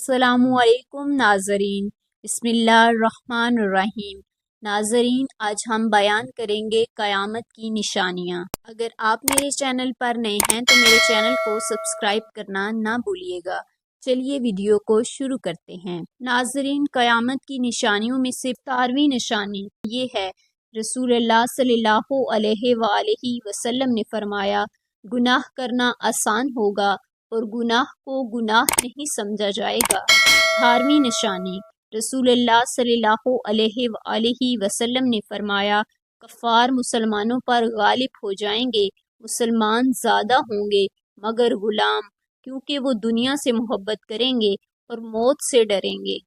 अस्सलाम वालेकुम नाज़रीन, बिस्मिल्लाहिर्रहमानिर्रहीम। नाज़रीन, आज हम बयान करेंगे क़यामत की निशानियाँ। अगर आप मेरे चैनल पर नए हैं तो मेरे चैनल को सब्सक्राइब करना ना भूलिएगा। चलिए वीडियो को शुरू करते हैं। नाज़रीन, क़यामत की निशानियों में से 17वीं निशानी ये है, रसूलुल्लाह सल्लल्लाहु अलैहि वसल्लम ने फरमाया, गुनाह करना आसान होगा और गुनाह को गुनाह नहीं समझा जाएगा। 18वीं निशानी, रसूलुल्लाह सल्लल्लाहु अलैहि वसल्लम ने फरमाया, कफ़ार मुसलमानों पर गालिब हो जाएंगे, मुसलमान ज़्यादा होंगे मगर गुलाम, क्योंकि वो दुनिया से मोहब्बत करेंगे और मौत से डरेंगे।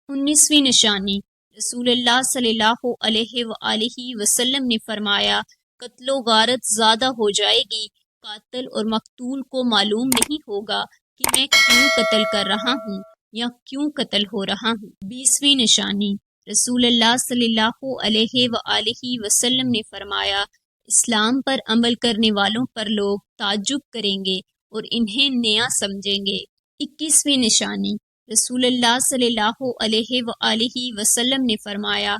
19वीं निशानी, रसूलुल्लाह सल्लल्लाहु अलैहि वसल्लम ने फरमाया, कत्लो गारत ज़्यादा हो जाएगी, कातिल और मकतूल को मालूम नहीं होगा कि मैं क्यों कत्ल कर रहा हूँ या क्यों कत्ल हो रहा हूँ। 20वीं निशानी, रसूलुल्लाह सल्लल्लाहु अलैहि वसल्लम ने फरमाया, इस्लाम पर अमल करने वालों पर लोग ताज्जुब करेंगे और इन्हें नया समझेंगे। 21वीं निशानी, रसूलुल्लाह सल्लल्लाहु अलैहि वसल्लम ने फरमाया,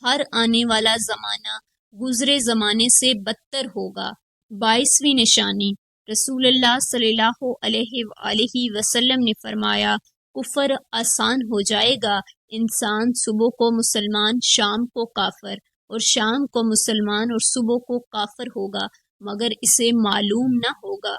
हर आने वाला ज़माना गुज़रे ज़माने से बदतर होगा। 22वीं निशानी, रसूलुल्लाह सल्लल्लाहु अलैहि वसल्लम ने फरमाया, कुफर आसान हो जाएगा, इंसान सुबह को मुसलमान शाम को काफिर और शाम को मुसलमान और सुबह को काफिर होगा मगर इसे मालूम न होगा।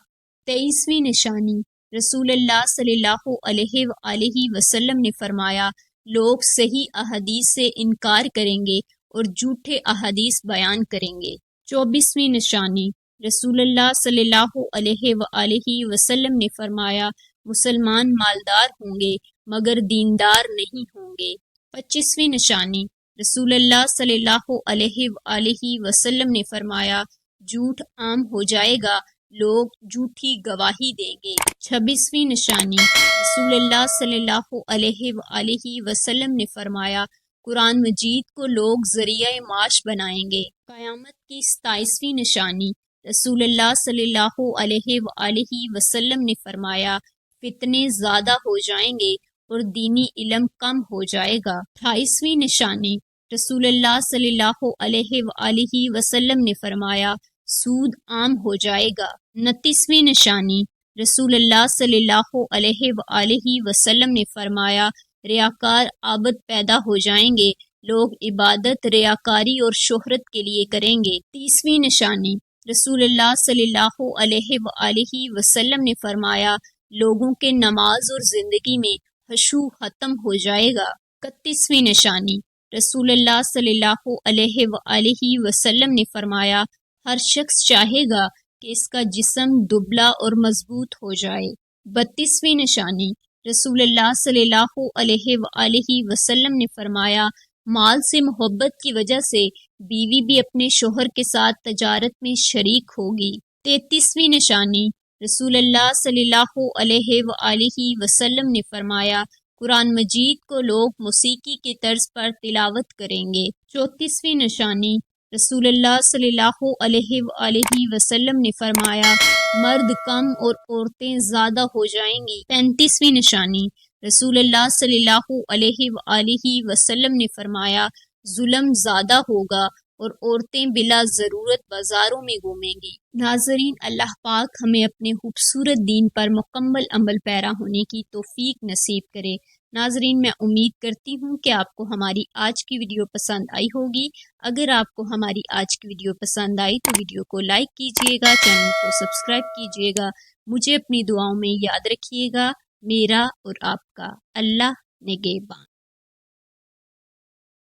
23वीं निशानी, रसूलुल्लाह सल्लल्लाहु अलैहि वसल्लम ने फरमाया, लोग सही अहदीस से इनकार करेंगे और झूठे अहदीस बयान करेंगे। 24वीं निशानी, रसूलुल्लाह सल्लल्लाहु अलैहि वसल्लम ने फरमाया, मुसलमान मालदार होंगे मगर दीनदार नहीं होंगे। 25वीं निशानी, रसूलुल्लाह सल्लल्लाहु अलैहि वसल्लम ने फरमाया, झूठ आम हो जाएगा, लोग झूठी गवाही देंगे। 26वीं निशानी, रसूलुल्लाह सल्लल्लाहु अलैहि वसल्लम ने फरमाया, कुरान मजीद को लोग ज़रिया माश बनाएंगे। क़यामत की 27वीं निशानी, रसूलुल्लाह सल्लल्लाहु अलैहि वसल्लम ने फरमाया, फितने ज़्यादा हो जाएंगे और दीनी इल्म कम हो जाएगा। 28वीं निशानी, रसूलुल्लाह सल्लल्लाहु अलैहि वसल्लम ने फरमाया, सूद आम हो जाएगा। 29वीं निशानी, रसूलुल्लाह सल्लल्लाहु अलैहि वसल्लम ने फरमाया, रियाकार आबद पैदा हो जाएंगे, लोग इबादत रियाकारी और शोहरत के लिए करेंगे। 30वीं निशानी, रसूलुल्लाह सल्लल्लाहु अलैहि वसल्लम ने फरमाया, लोगों के नमाज और जिंदगी में हशू खत्म हो जाएगा। 31वीं निशानी, रसूलुल्लाह सल्लल्लाहु अलैहि वसल्लम ने फरमाया, हर शख्स चाहेगा कि इसका जिस्म दुबला और मजबूत हो जाए। 32वीं निशानी, रसूलुल्लाह सल्लल्लाहु अलैहि वसल्लम ने फरमाया, माल से मोहब्बत की वजह से बीवी भी अपने शोहर के साथ तजारत में शरीक होगी। 33वीं निशानी, रसूलुल्लाह सल्लल्लाहु अलैहि वसल्लम ने फरमाया, कुरान मजीद को लोग मौसीकी की तर्ज पर तिलावत करेंगे। 34वीं निशानी, रसूलुल्लाह सल्लल्लाहु अलैहि वसल्लम ने फरमाया, मर्द कम और औरतें ज़्यादा हो जाएंगी। 35वीं निशानी, रसूलुल्लाह सल्लल्लाहु अलैहि वसल्लम ने फरमाया, जुल्म ज़्यादा होगा और औरतें बिला ज़रूरत बाज़ारों में घूमेंगी। नाज़रीन, अल्लाह पाक हमें अपने खूबसूरत दीन पर मुकम्मल अमल पैरा होने की तौफीक नसीब करे। नाज़रीन, मैं उम्मीद करती हूँ कि आपको हमारी आज की वीडियो पसंद आई होगी। अगर आपको हमारी आज की वीडियो पसंद आई तो वीडियो को लाइक कीजिएगा, चैनल को सब्सक्राइब कीजिएगा, मुझे अपनी दुआओं में याद रखिएगा। मेरा और आपका अल्लाह निगहबान।